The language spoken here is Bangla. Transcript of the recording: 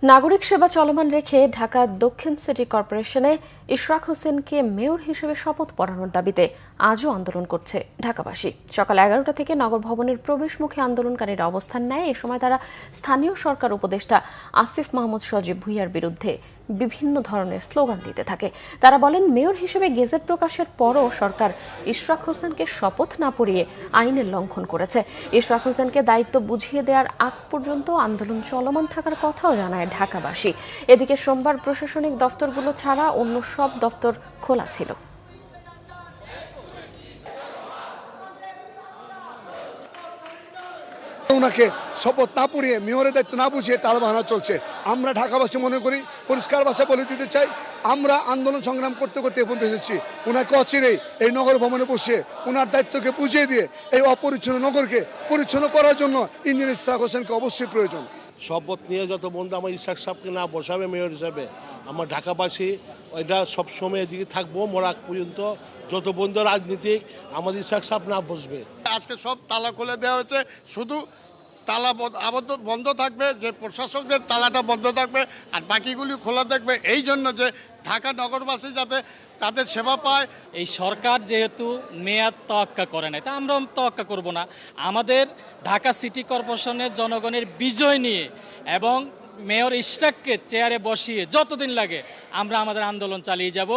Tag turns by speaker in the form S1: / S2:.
S1: নাগরিক সেবা চলমান রেখে ঢাকা দক্ষিণ সিটি কর্পোরেশনে ইশরাক হোসেনকে মেয়র হিসেবে শপথ পড়ানোর দাবিতে আজও আন্দোলন করছে ঢাকাবাসী। সকাল 11টা থেকে নগর ভবনের প্রবেশমুখে আন্দোলনকারীরা অবস্থান নেয়। এ সময় তারা স্থানীয় সরকার উপদেষ্টা আসিফ মাহমুদ সজীব ভুঁইয়ার বিরুদ্ধে বিভিন্ন ধরনের স্লোগান দিতে থাকে। তারা বলেন, মেয়র হিসেবে গেজেট প্রকাশের পরও সরকার ইশরাক হোসেনকে শপথ না পড়িয়ে আইনের লঙ্ঘন করেছে। ইশরাক হোসেনকে দায়িত্ব বুঝিয়ে দেওয়ার আগ পর্যন্ত আন্দোলন চলমান থাকার কথাও জানায় ঢাকাবাসী। এদিকে সোমবার প্রশাসনিক দফতরগুলো ছাড়া অন্য সব দফতর খোলা ছিল।
S2: ওনাকে শপথ না পড়িয়ে মেয়রের দায়িত্ব না বুঝিয়ে টালবাহানা চলছে। আমরা ঢাকাবাসী মনে করি, পরিষ্কার ভাষায় বলে দিতে চাই, আমরা আন্দোলন সংগ্রাম করতে করতে এ পর্যন্ত এসেছি। ওনাকে অচিরেই এই নগর ভবনে বসে ওনার দায়িত্বকে বুঝিয়ে দিয়ে এই অপরিচ্ছন্ন নগরকে পরিচ্ছন্ন করার জন্য ইঞ্জিনিয়ার ইশরাক হোসেনকে অবশ্যই প্রয়োজন।
S3: শপথ নিয়ে যত বন্ধু আমার ইশরাক সাহেবকে না বসাবে মেয়র হিসাবে, আমার ঢাকাবাসী এটা সবসময় এদিকে থাকবো মরাক পর্যন্ত, যত বন্ধু রাজনীতিক আমাদের ইশরাক সাহেব না বসবে।
S4: আজকে সব তালা খুলে দেওয়া হয়েছে, শুধু তালা বন্ধ থাকবে, যে প্রশাসকদের তালাটা বন্ধ থাকবে আর বাকিগুলি খোলা থাকবে, এই জন্য যে ঢাকা নগরবাসী যাতে তাদের সেবা পায়।
S5: এই সরকার যেহেতু মেয়াদ তোয়াক্কা করে নাই, তা আমরাও তোয়াক্কা করব না। আমাদের ঢাকা সিটি কর্পোরেশনের জনগণের বিজয় নিয়ে এবং মেয়র ইশরাককে চেয়ারে বসিয়ে যতদিন লাগে আমরা আমাদের আন্দোলন চালিয়ে যাব।